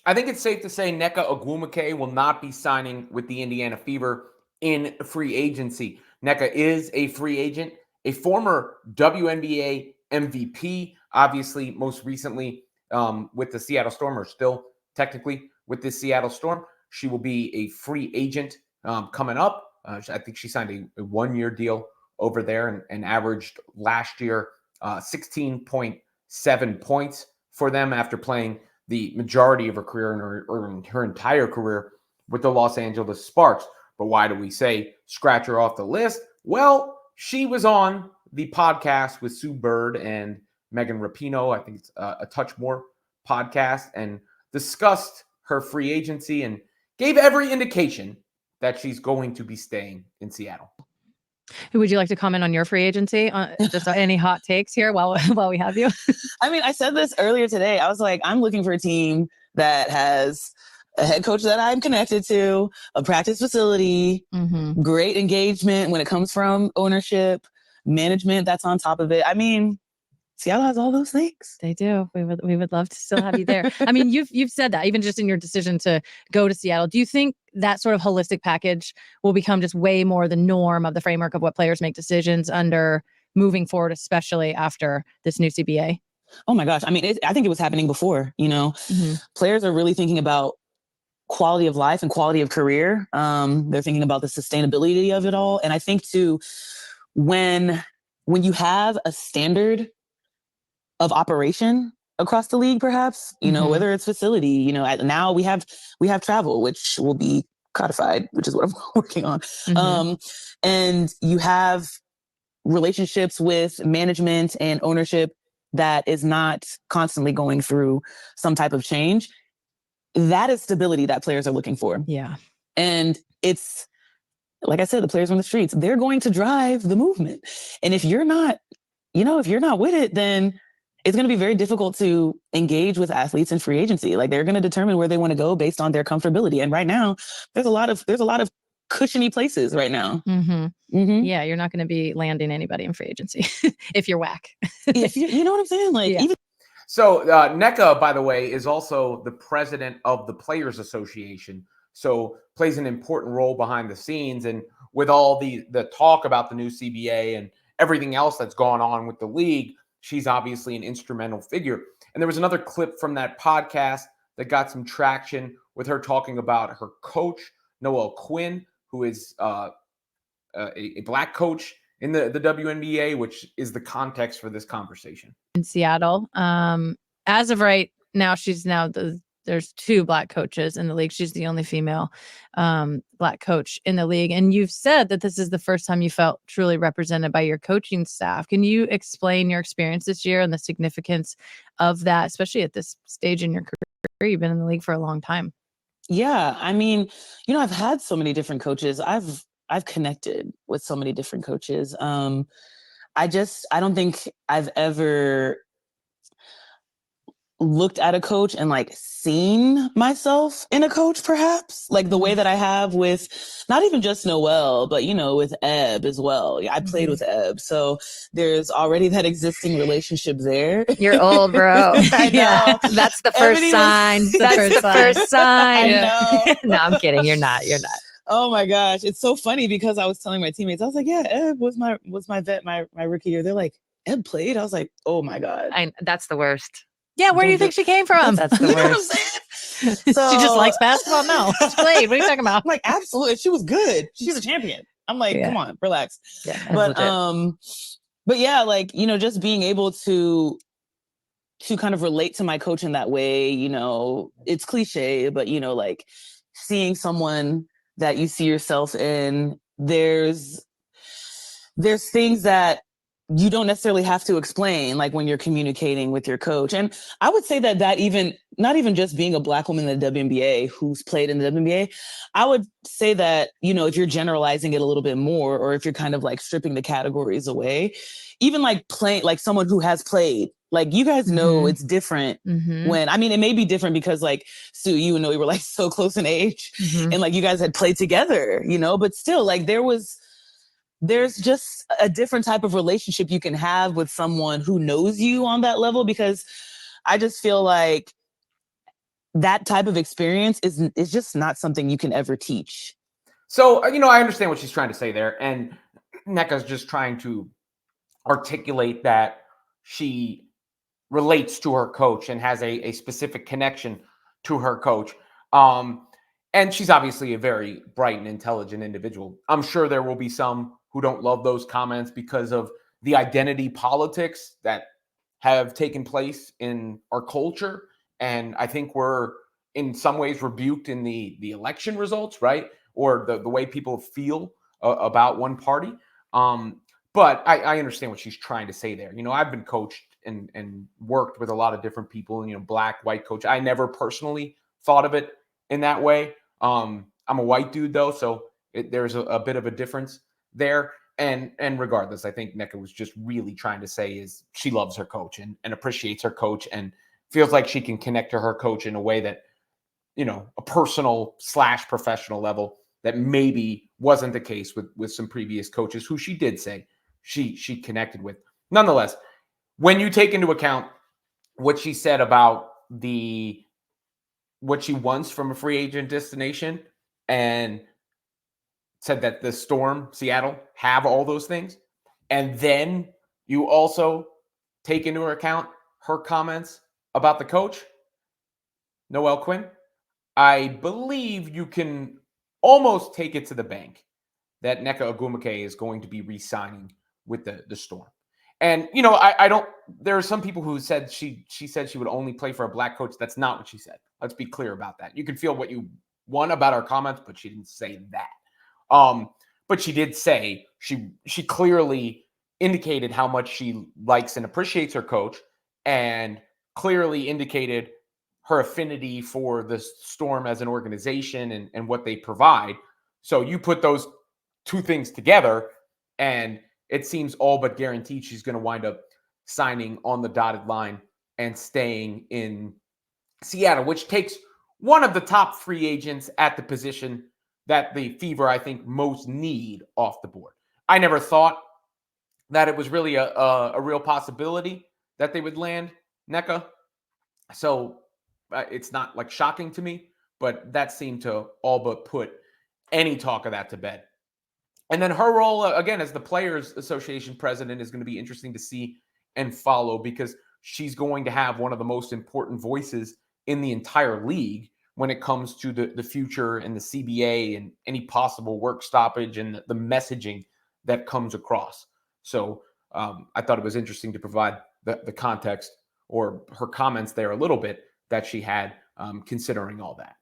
I think it's safe to say Nneka Ogwumike will not be signing with the Indiana Fever in free agency. Nneka is a free agent, a former WNBA MVP, obviously most recently with the Seattle Storm, or still technically with the Seattle Storm. She will be a free agent coming up. I think she signed a one-year deal over there and averaged last year 16.7 points for them after playing the majority of her career or in her entire career with the Los Angeles Sparks. But why do we say scratch her off the list? Well, she was on the podcast with Sue Bird and Megan Rapinoe. I think it's a Touch More podcast, and discussed her free agency and gave every indication that she's going to be staying in Seattle. Would you like to comment on your free agency? Just any hot takes here while we have you? I mean, I said this earlier today. I was like, I'm looking for a team that has a head coach that I'm connected to, a practice facility, great engagement when it comes from ownership, management that's on top of it. I mean, Seattle has all those things. They do. We would love to still have you there. I mean, you've said that even just in your decision to go to Seattle. Do you think that sort of holistic package will become just way more the norm of the framework of what players make decisions under moving forward, especially after this new CBA? Oh my gosh. I mean, I think it was happening before, players are really thinking about quality of life and quality of career. They're thinking about the sustainability of it all. And I think too, when you have a standard of operation across the league, perhaps, whether it's facility, now we have travel, which will be codified, which is what I'm working on. And you have relationships with management and ownership that is not constantly going through some type of change. That is stability that players are looking for. Yeah. And it's, like I said, the players on the streets, they're going to drive the movement. And if you're not with it, then it's going to be very difficult to engage with athletes in free agency. Like, they're going to determine where they want to go based on their comfortability. And right now, there's a lot of cushiony places right now. Yeah, you're not going to be landing anybody in free agency if you're whack. If you know what I'm saying? Like, yeah. So Nneka, by the way, is also the president of the Players Association, so plays an important role behind the scenes. And with all the talk about the new CBA and everything else that's gone on with the league, she's obviously an instrumental figure. And there was another clip from that podcast that got some traction with her talking about her coach, Noel Quinn, who is a Black coach in the WNBA, which is the context for this conversation. In Seattle, as of right now, there's 2 Black coaches in the league. She's the only female Black coach in the league. And you've said that this is the first time you felt truly represented by your coaching staff. Can you explain your experience this year and the significance of that, especially at this stage in your career? You've been in the league for a long time. Yeah. I mean, I've had so many different coaches. I've connected with so many different coaches. I don't think I've ever looked at a coach and like seen myself in a coach, perhaps, like the way that I have with not even just Noel, but with Eb as well. I played with Eb, so there's already that existing relationship there. You're old, bro. I know. Yeah, that's the first sign. That's the first sign. I know. No, I'm kidding. You're not. Oh my gosh, it's so funny because I was telling my teammates, I was like, yeah, Eb was my vet my rookie year. They're like, Eb played? I was like, oh my God. That's the worst. Yeah, where do you think she came from? That's the worst. So, she just likes basketball? No, she played. What are you talking about? I'm like, absolutely. She was good. She's a champion. I'm like, come on, relax. Yeah, but yeah, like, just being able to kind of relate to my coach in that way, it's cliche, but like seeing someone that you see yourself in, there's things that you don't necessarily have to explain, like when you're communicating with your coach. And I would say that even, not even just being a Black woman in the WNBA who's played in the WNBA, I would say that, if you're generalizing it a little bit more, or if you're kind of like stripping the categories away, even like playing, like someone who has played, like you guys know it's different when, I mean, it may be different because like Sue, you and Noe were like so close in age and like you guys had played together, but still like there's just a different type of relationship you can have with someone who knows you on that level, because I just feel like that type of experience is just not something you can ever teach. So, I understand what she's trying to say there. And Nneka's just trying to articulate that she relates to her coach and has a specific connection to her coach. And she's obviously a very bright and intelligent individual. I'm sure there will be some who don't love those comments because of the identity politics that have taken place in our culture. And I think we're in some ways rebuked in the election results, right? Or the way people feel about one party. But I understand what she's trying to say there. I've been coached and worked with a lot of different people, black, white coach. I never personally thought of it in that way. I'm a white dude though, so there's a bit of a difference there. And regardless, I think Nneka was just really trying to say is she loves her coach and appreciates her coach and feels like she can connect to her coach in a way that, a personal / professional level that maybe wasn't the case with some previous coaches who she did say she connected with. Nonetheless, when you take into account what she said about what she wants from a free agent destination and said that the Storm, Seattle, have all those things, and then you also take into account her comments about the coach, Noelle Quinn, I believe you can almost take it to the bank that Nneka Ogwumike is going to be re-signing with the Storm. And, I don't, there are some people who said she said she would only play for a black coach. That's not what she said. Let's be clear about that. You can feel what you want about our comments, but she didn't say that. But she did say she clearly indicated how much she likes and appreciates her coach and clearly indicated her affinity for the Storm as an organization and what they provide. So you put those two things together and it seems all but guaranteed she's going to wind up signing on the dotted line and staying in Seattle, which takes one of the top free agents at the position that the Fever, I think, most need off the board. I never thought that it was really a real possibility that they would land Nneka. So it's not like shocking to me, but that seemed to all but put any talk of that to bed. And then her role, again, as the Players Association president is going to be interesting to see and follow because she's going to have one of the most important voices in the entire league when it comes to the future and the CBA and any possible work stoppage and the messaging that comes across. So I thought it was interesting to provide the context or her comments there a little bit that she had considering all that.